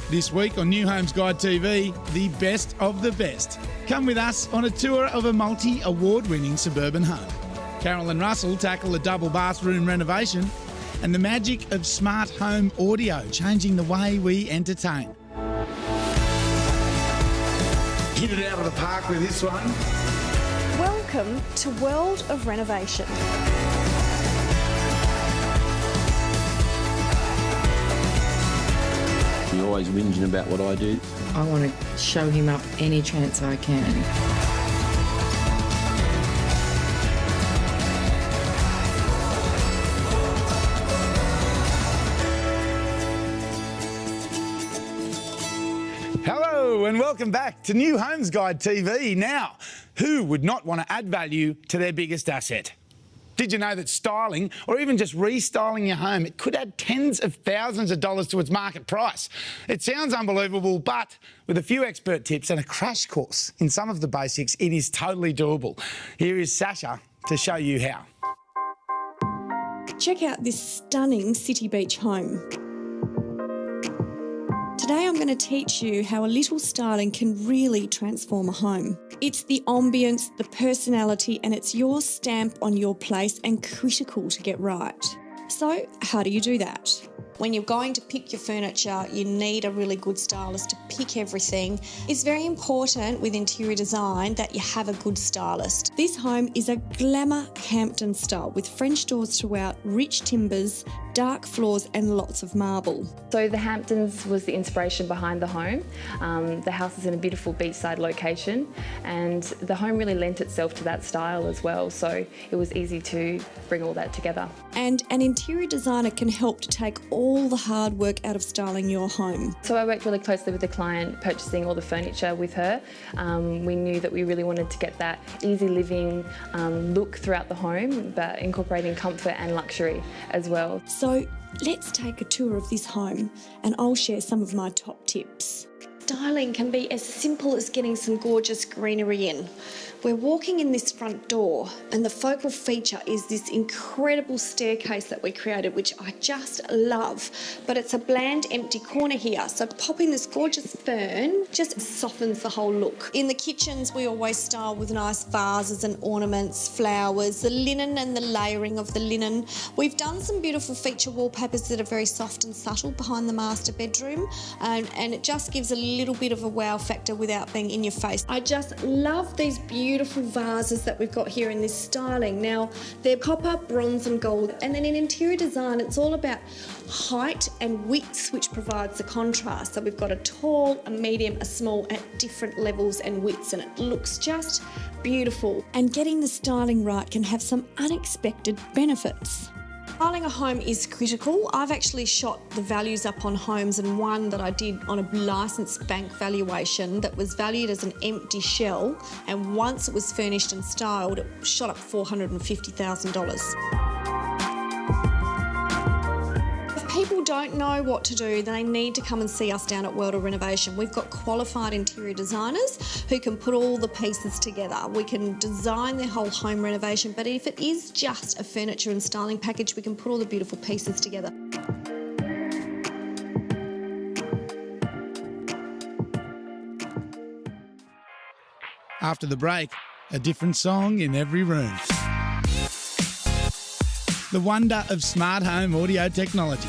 This week on New Homes Guide TV, the best of the best. Come with us on a tour of a multi-award-winning suburban home. Carole and Russell tackle a double bathroom renovation and the magic of smart home audio, changing the way we entertain. Hit it out of the park with this one. Welcome to World of Renovation. You're always whinging about what I do. I want to show him up any chance I can. Hello and welcome back to New Homes Guide TV. Now, who would not want to add value to their biggest asset? Did you know that styling or even just restyling your home, it could add tens of thousands of dollars to its market price? It sounds unbelievable, but with a few expert tips and a crash course in some of the basics, it is totally doable. Here is Sasha to show you how. Check out this stunning city beach home. Today I'm going to teach you how a little styling can really transform a home. It's the ambience, the personality, and it's your stamp on your place and critical to get right. So, how do you do that? When you're going to pick your furniture, you need a really good stylist to pick everything. It's very important with interior design that you have a good stylist. This home is a glamour Hampton style with French doors throughout, rich timbers, dark floors and lots of marble. So the Hamptons was the inspiration behind the home. The house is in a beautiful beachside location and the home really lent itself to that style as well, so it was easy to bring all that together. And an interior designer can help to take all the hard work out of styling your home. So I worked really closely with the client, purchasing all the furniture with her. We knew that we really wanted to get that easy living look throughout the home, but incorporating comfort and luxury as well. So let's take a tour of this home and I'll share some of my top tips. Styling can be as simple as getting some gorgeous greenery in. We're walking in this front door and the focal feature is this incredible staircase that we created, which I just love, but it's a bland empty corner here, so popping this gorgeous fern just softens the whole look. In the kitchens we always style with nice vases and ornaments, flowers, the linen and the layering of the linen. We've done some beautiful feature wallpapers that are very soft and subtle behind the master bedroom, and it just gives a little bit of a wow factor without being in your face. I just love these beautiful vases that we've got here in this styling. Now, they're copper, bronze and gold. And then in interior design, it's all about height and width, which provides the contrast. So we've got a tall, a medium, a small at different levels and widths, and it looks just beautiful. And getting the styling right can have some unexpected benefits. Styling a home is critical. I've actually shot the values up on homes, and one that I did on a licensed bank valuation that was valued as an empty shell, and once it was furnished and styled, it shot up $450,000. If people don't know what to do, they need to come and see us down at World of Renovation. We've got qualified interior designers who can put all the pieces together. We can design their whole home renovation, but if it is just a furniture and styling package, we can put all the beautiful pieces together. After the break, a different song in every room. The wonder of smart home audio technology.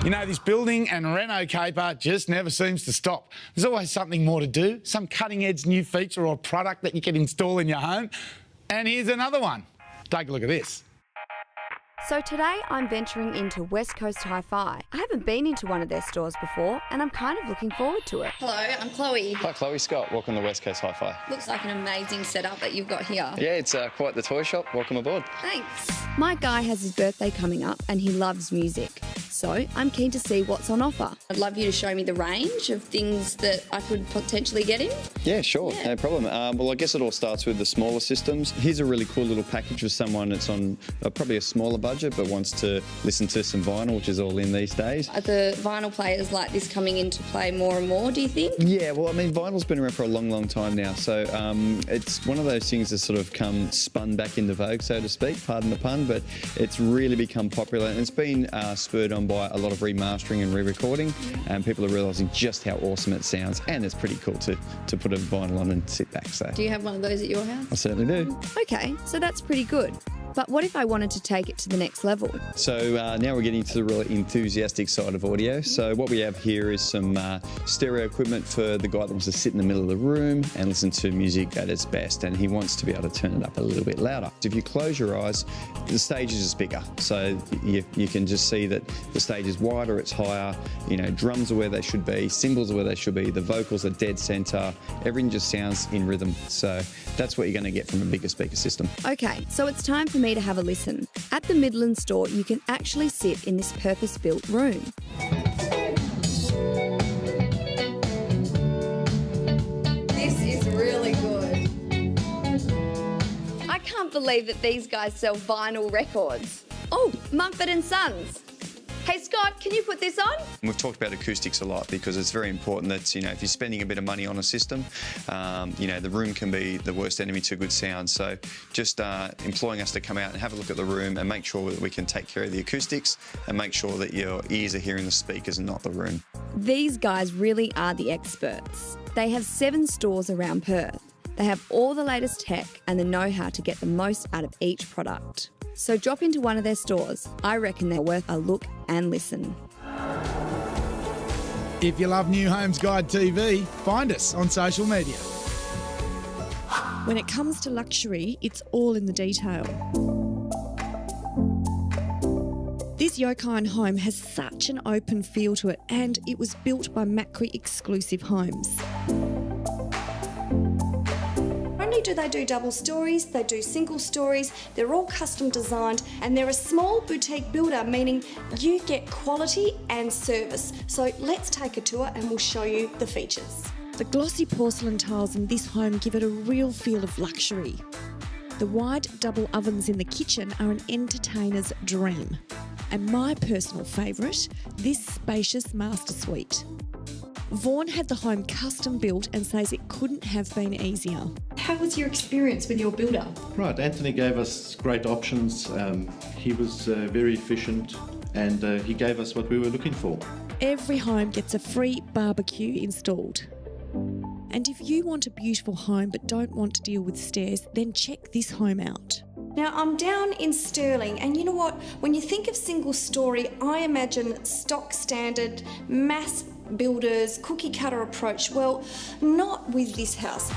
You know, this building and reno caper just never seems to stop. There's always something more to do, some cutting-edge new feature or product that you can install in your home. And here's another one. Take a look at this. So today I'm venturing into West Coast Hi-Fi. I haven't been into one of their stores before and I'm kind of looking forward to it. Hello, I'm Chloe. Hi Chloe, Scott. Welcome to West Coast Hi-Fi. Looks like an amazing setup that you've got here. Yeah, it's quite the toy shop. Welcome aboard. Thanks. My guy has his birthday coming up and he loves music. So I'm keen to see what's on offer. I'd love you to show me the range of things that I could potentially get in. Yeah, sure, Yeah. no problem. Well, I guess it all starts with the smaller systems. Here's a really cool little package for someone that's on probably a smaller budget but wants to listen to some vinyl, which is all in these days. Are the vinyl players like this coming into play more and more, do you think? Yeah, well, I mean, vinyl's been around for a long, long time now, so it's one of those things that's sort of come spun back into vogue, so to speak, pardon the pun, but it's really become popular, and it's been spurred on by a lot of remastering and re-recording, and people are realising just how awesome it sounds, and it's pretty cool to put a vinyl on and sit back. So Do you have one of those at your house? I certainly do. Okay, so that's pretty good. But what if I wanted to take it to the next level? So now we're getting to the really enthusiastic side of audio. So what we have here is some stereo equipment for the guy that wants to sit in the middle of the room and listen to music at its best, and he wants to be able to turn it up a little bit louder. If you close your eyes, the stage is just bigger. So you can just see that the stage is wider, it's higher, you know, drums are where they should be, cymbals are where they should be, the vocals are dead centre, everything just sounds in rhythm. So that's what you're going to get from a bigger speaker system. Okay, so it's time for me to have a listen. At the Midland store, you can actually sit in this purpose-built room. This is really good. I can't believe that these guys sell vinyl records. Oh, Mumford & Sons. Hey Scott, can you put this on? We've talked about acoustics a lot because it's very important that, you know, if you're spending a bit of money on a system, you know, the room can be the worst enemy to good sound. So just employing us to come out and have a look at the room and make sure that we can take care of the acoustics and make sure that your ears are hearing the speakers and not the room. These guys really are the experts. They have 7 stores around Perth. They have all the latest tech and the know-how to get the most out of each product. So drop into one of their stores. I reckon they're worth a look and listen. If you love New Homes Guide TV, find us on social media. When it comes to luxury, it's all in the detail. This Yokine home has such an open feel to it, and it was built by Macquarie Exclusive Homes. Not only do they do double stories, they do single stories, they're all custom designed, and they're a small boutique builder, meaning you get quality and service. So let's take a tour and we'll show you the features. The glossy porcelain tiles in this home give it a real feel of luxury. The wide double ovens in the kitchen are an entertainer's dream. And my personal favourite, this spacious master suite. Vaughan had the home custom built and says it couldn't have been easier. How was your experience with your builder? Right, Anthony gave us great options. He was very efficient, and he gave us what we were looking for. Every home gets a free barbecue installed. And if you want a beautiful home but don't want to deal with stairs, then check this home out. Now, I'm down in Stirling, and you know what? When you think of single story, I imagine stock standard, mass builders, cookie cutter approach. Well, not with this house.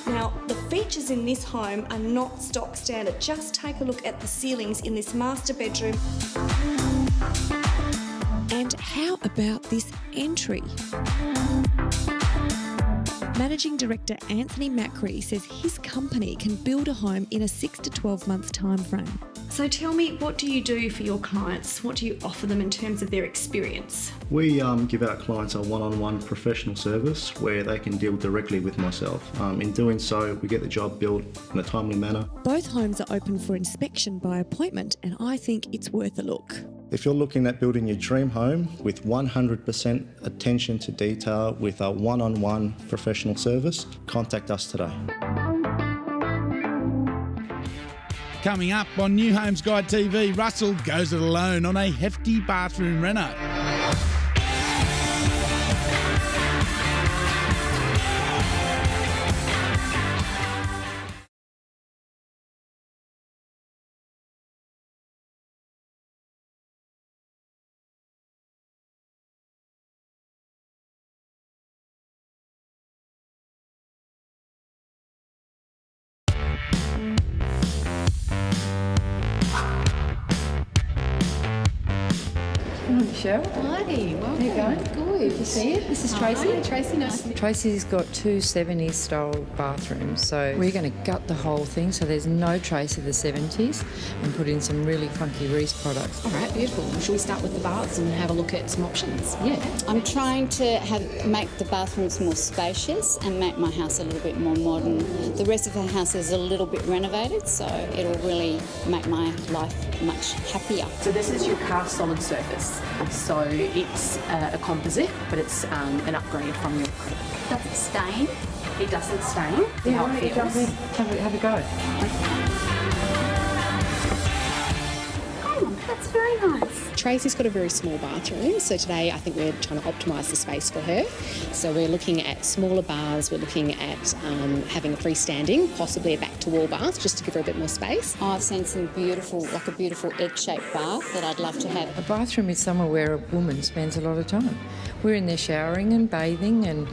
Now, the features in this home are not stock standard. Just take a look at the ceilings in this master bedroom. And how about this entry? Managing Director Anthony Macquarie says his company can build a home in a 6 to 12 month time frame. So tell me, what do you do for your clients? What do you offer them in terms of their experience? We give our clients a one-on-one professional service where they can deal directly with myself. In doing so, we get the job built in a timely manner. Both homes are open for inspection by appointment, and I think it's worth a look. If you're looking at building your dream home with 100% attention to detail with a one-on-one professional service, contact us today. Coming up on New Homes Guide TV, Russell goes it alone on a hefty bathroom reno. Michelle. Hi, welcome. There you go. Good to see you. This is Tracy. Hi, Tracy, nice to meet you. Tracy's got 2 70s style bathrooms, so we're going to gut the whole thing so there's no trace of the 70s and put in some really funky Reese products. All right, beautiful. Well, shall we start with the baths and have a look at some options? Yeah. I'm trying to make the bathrooms more spacious and make my house a little bit more modern. The rest of the house is a little bit renovated, so it'll really make my life much happier. So this is your cast solid surface. So it's a composite, but it's an upgrade from your acrylic. Does it stain? It doesn't stain. See how it feels. Have a go. Oh, that's very nice. Tracy's got a very small bathroom, so today I think we're trying to optimise the space for her. So we're looking at smaller baths, we're looking at having a freestanding, possibly a back-to-wall bath, just to give her a bit more space. Oh, I've seen some beautiful, like a beautiful egg-shaped bath that I'd love to have. A bathroom is somewhere where a woman spends a lot of time. We're in there showering and bathing and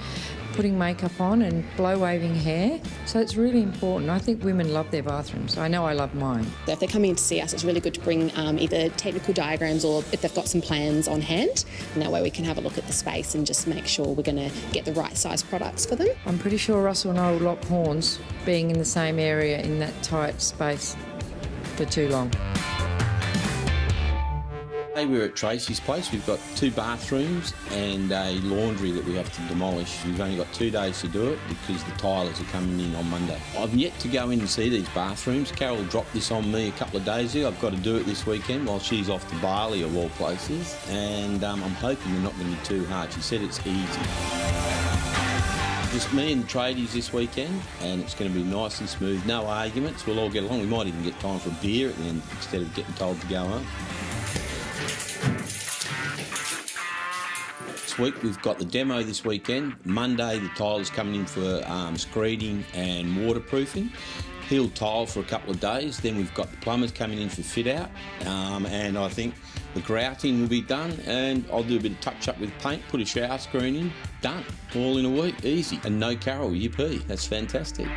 putting makeup on and blow-waving hair. So it's really important. I think women love their bathrooms. I know I love mine. So if they're coming in to see us, it's really good to bring either technical diagrams or if they've got some plans on hand. And that way we can have a look at the space and just make sure we're going to get the right size products for them. I'm pretty sure Russell and I will lock horns being in the same area in that tight space for too long. We're at Tracy's place. We've got 2 bathrooms and a laundry that we have to demolish. We've only got 2 days to do it because the tilers are coming in on Monday. I've yet to go in and see these bathrooms. Carole dropped this on me a couple of days ago. I've got to do it this weekend while she's off to Bali, of all places. And I'm hoping they're not going to be too hard. She said it's easy. Just me and the tradies this weekend, and it's going to be nice and smooth. No arguments. We'll all get along. We might even get time for a beer at the end instead of getting told to go home. Week we've got the demo this weekend. Monday the tiler's coming in for screeding and waterproofing. He'll tile for a couple of days. Then we've got the plumbers coming in for fit out, and I think the grouting will be done, and I'll do a bit of touch up with paint, put a shower screen in, done. All in a week, easy. And no Carole, yippee, that's fantastic.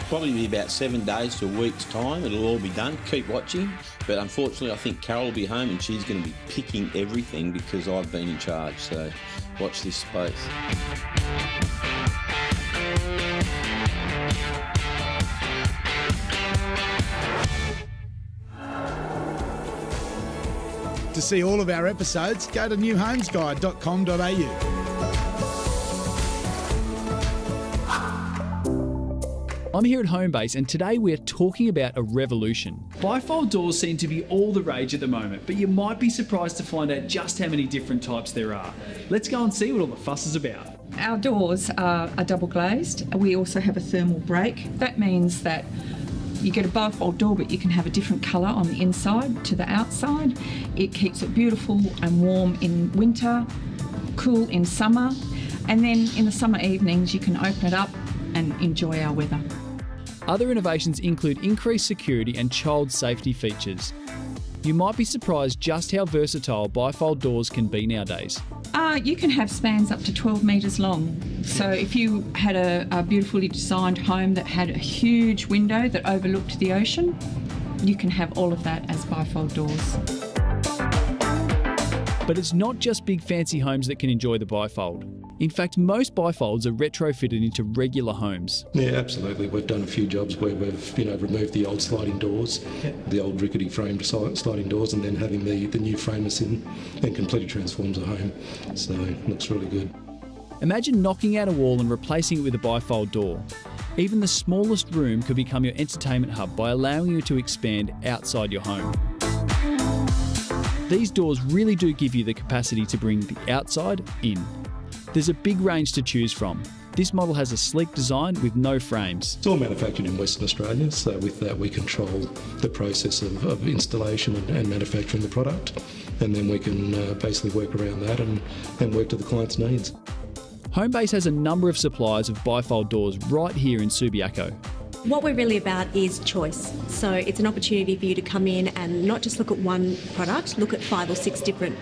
Probably be about 7 days to a week's time. It'll all be done. Keep watching. But unfortunately, I think Carole will be home and she's going to be picking everything because I've been in charge. So watch this space. To see all of our episodes, go to newhomesguide.com.au. I'm here at Homebase and today we're talking about a revolution. Bifold doors seem to be all the rage at the moment, but you might be surprised to find out just how many different types there are. Let's go and see what all the fuss is about. Our doors are double glazed. We also have a thermal break. That means that you get a bifold door, but you can have a different colour on the inside to the outside. It keeps it beautiful and warm in winter, cool in summer, and then in the summer evenings you can open it up and enjoy our weather. Other innovations include increased security and child safety features. You might be surprised just how versatile bifold doors can be nowadays. You can have spans up to 12 metres long. So if you had a beautifully designed home that had a huge window that overlooked the ocean, you can have all of that as bifold doors. But it's not just big fancy homes that can enjoy the bifold. In fact, most bifolds are retrofitted into regular homes. Yeah, absolutely. We've done a few jobs where we've, removed the old sliding doors, the old rickety framed sliding doors, and then having the new framers in, and completely transforms a home. So it looks really good. Imagine knocking out a wall and replacing it with a bifold door. Even the smallest room could become your entertainment hub by allowing you to expand outside your home. These doors really do give you the capacity to bring the outside in. There's a big range to choose from. This model has a sleek design with no frames. It's all manufactured in Western Australia, so with that we control the process of installation and manufacturing the product, and then we can basically work around that and work to the client's needs. Homebase has a number of suppliers of bifold doors right here in Subiaco. What we're really about is choice. So it's an opportunity for you to come in and not just look at one product, look at 5 or 6 different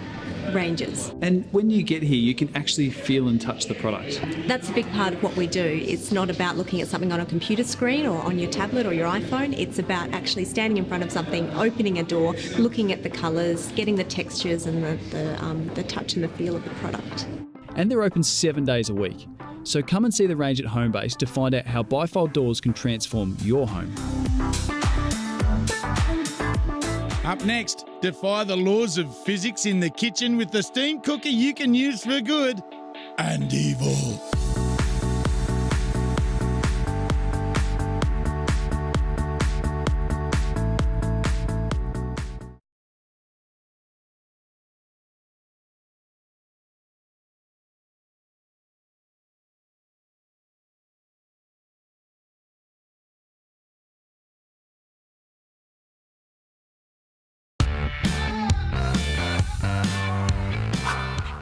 ranges. And when you get here, you can actually feel and touch the product. That's a big part of what we do. It's not about looking at something on a computer screen or on your tablet or your iPhone. It's about actually standing in front of something, opening a door, looking at the colours, getting the textures and the touch and the feel of the product. And they're open 7 days a week. So come and see the range at Homebase to find out how bifold doors can transform your home. Up next, defy the laws of physics in the kitchen with the steam cooker you can use for good and evil.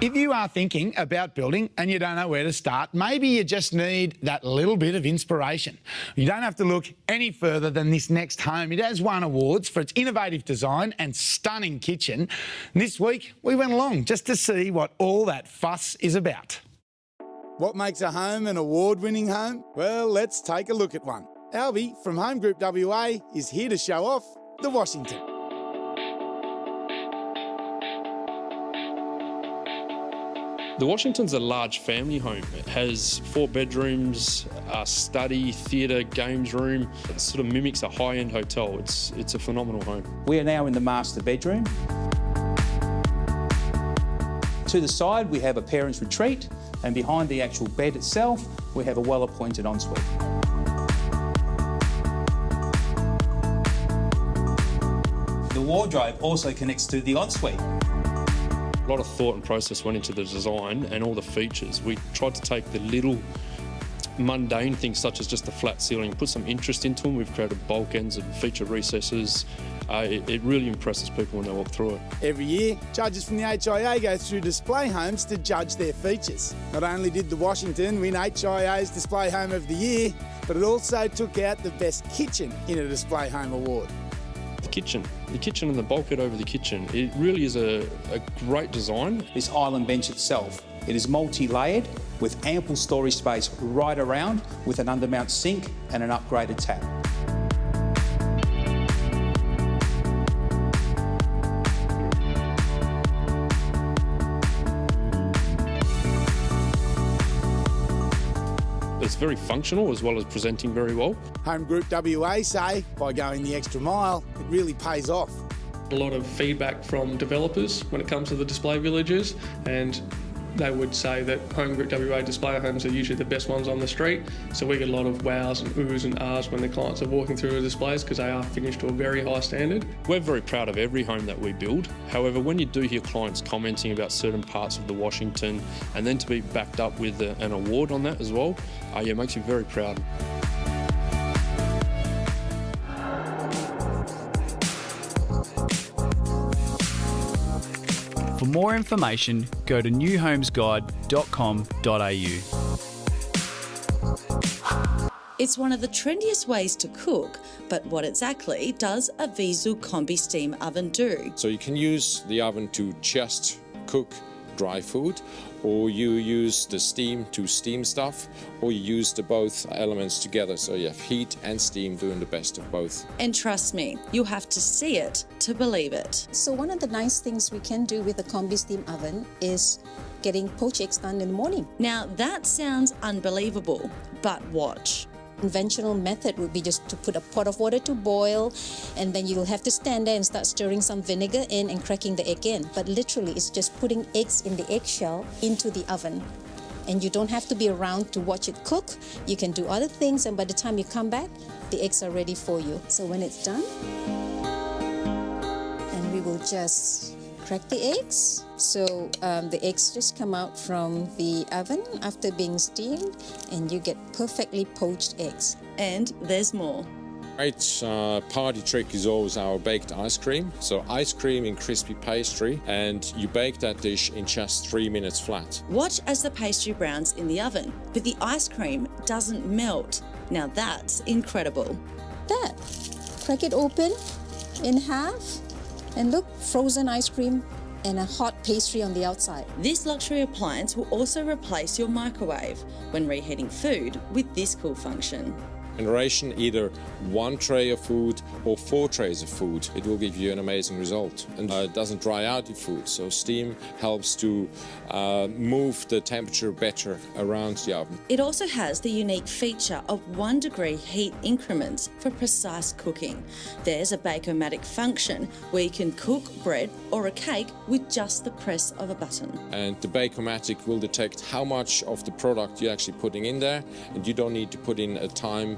If you are thinking about building and you don't know where to start, maybe you just need that little bit of inspiration. You don't have to look any further than this next home. It has won awards for its innovative design and stunning kitchen. And this week, we went along just to see what all that fuss is about. What makes a home an award-winning home? Well, let's take a look at one. Albie from Home Group WA is here to show off the Washington. The Washington's a large family home. It has 4 bedrooms, a study, theatre, games room. It sort of mimics a high-end hotel. It's a phenomenal home. We are now in the master bedroom. To the side, we have a parents' retreat, and behind the actual bed itself, we have a well-appointed ensuite. The wardrobe also connects to the ensuite. A lot of thought and process went into the design and all the features. We tried to take the little mundane things such as just the flat ceiling, put some interest into them. We've created bulkheads and feature recesses. It really impresses people when they walk through it. Every year, judges from the HIA go through display homes to judge their features. Not only did the Washington win HIA's Display Home of the Year, but it also took out the Best Kitchen in a Display Home award. The kitchen and the bulkhead over the kitchen, it really is a great design. This island bench itself, it is multi-layered with ample storage space right around with an undermount sink and an upgraded tap. It's very functional as well as presenting very well. Home Group WA say by going the extra mile, it really pays off. A lot of feedback from developers when it comes to the display villages, and they would say that Home Group WA display homes are usually the best ones on the street. So we get a lot of wows and oohs and ahs when the clients are walking through the displays because they are finished to a very high standard. We're very proud of every home that we build. However, when you do hear clients commenting about certain parts of the Washington and then to be backed up with an award on that as well, it makes you very proud. For more information, go to newhomesguide.com.au. It's one of the trendiest ways to cook, but what exactly does a Vizu Combi Steam Oven do? So you can use the oven to just cook dry food, or you use the steam to steam stuff, or you use the both elements together, so you have heat and steam doing the best of both. And trust me, you have to see it to believe it. So one of the nice things we can do with the Combi Steam Oven is getting poached eggs done in the morning. Now that sounds unbelievable, but watch. Conventional method would be just to put a pot of water to boil, and then you'll have to stand there and start stirring some vinegar in and cracking the egg in. But literally, it's just putting eggs in the eggshell into the oven. And you don't have to be around to watch it cook. You can do other things, and by the time you come back, the eggs are ready for you. So when it's done, and we will just crack the eggs. So the eggs just come out from the oven after being steamed, and you get perfectly poached eggs. And there's more. Great party trick is always our baked ice cream. So ice cream in crispy pastry, and you bake that dish in just 3 minutes flat. Watch as the pastry browns in the oven, but the ice cream doesn't melt. Now that's incredible. That. Crack it open in half and look, frozen ice cream and a hot pastry on the outside. This luxury appliance will also replace your microwave when reheating food with this cool function. Generation, either 1 tray of food or 4 trays of food. It will give you an amazing result, and it doesn't dry out your food. So steam helps to move the temperature better around the oven. It also has the unique feature of 1 degree heat increments for precise cooking. There's a Bake-O-Matic function where you can cook bread or a cake with just the press of a button. And the Bake-O-Matic will detect how much of the product you're actually putting in there, and you don't need to put in a time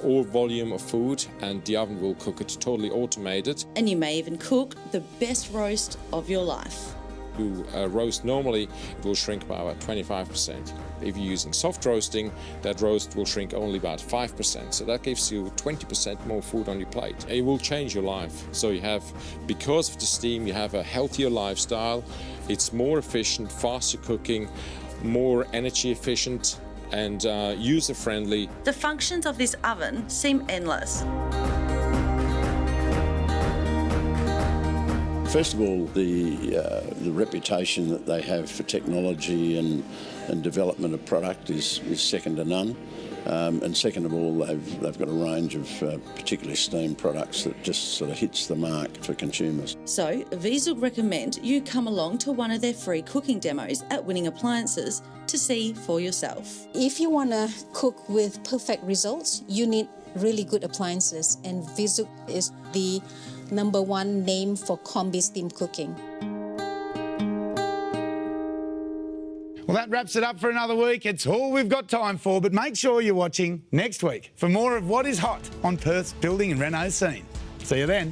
or volume of food, and the oven will cook it totally automated. And you may even cook the best roast of your life. You roast normally, it will shrink by about 25%. If you're using soft roasting, that roast will shrink only about 5%. So that gives you 20% more food on your plate. It will change your life. So you have, because of the steam, you have a healthier lifestyle. It's more efficient, faster cooking, more energy efficient, and user-friendly. The functions of this oven seem endless. First of all, the reputation that they have for technology and development of product is second to none. And second of all, they've got a range of particularly steam products that just sort of hits the mark for consumers. So Vizu recommend you come along to one of their free cooking demos at Winning Appliances to see for yourself. If you want to cook with perfect results, you need really good appliances, and Vizu is the #1 name for combi steam cooking. Well, that wraps it up for another week. It's all we've got time for, but make sure you're watching next week for more of what is hot on Perth's building and reno scene. See you then.